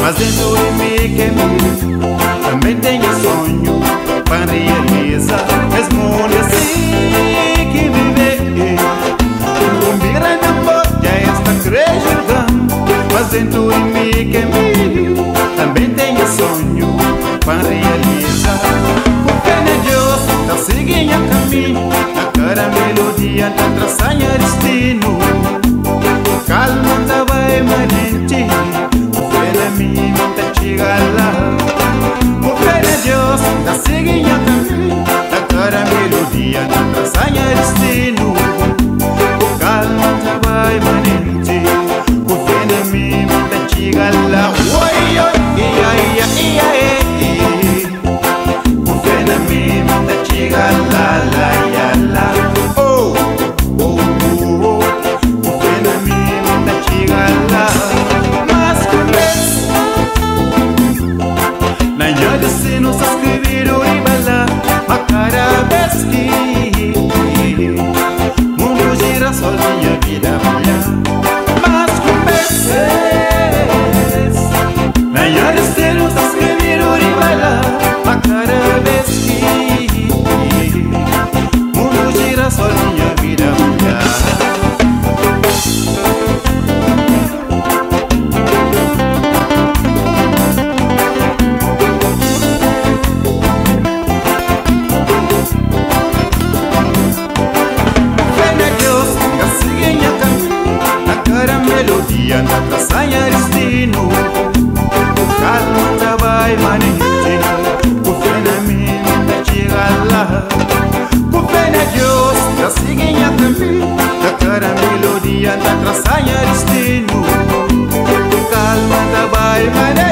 Mas dentro de mim que também tenho sonho para realizar. Mesmo assim que viver mira na boca esta acreditar. Mas dentro de mim que também tenho sonho para realizar. Porque na Deus está seguindo o caminho, a cara melodia está traçando o destino. Calma, tá vai manente. Dios está seguindo o caminho, a cara melodia está traçando o destino. O calma trabalha manente, o fé na mim está chegando lá. Oi, oi, ia, ia, ia, o fé na mim está chegando lá, lá, ia, lá. Oh, oh, oh, oh, o fé na mim está chegando lá. Mas começa na minha destino se escrever o ribalá, a cada vez que mundo gira sol minha vida brilha. Mas comece na minha destino se escrever o ribalá, a cada vez que mundo gira sol minha vida brilha. Melodia na traçanha destino. Calma, trabalho, manente. O fé na mim está chegando lá. O fé na Deus está seguindo o caminho, a cara melodia na traçanha destino. Calma, trabalho, manente.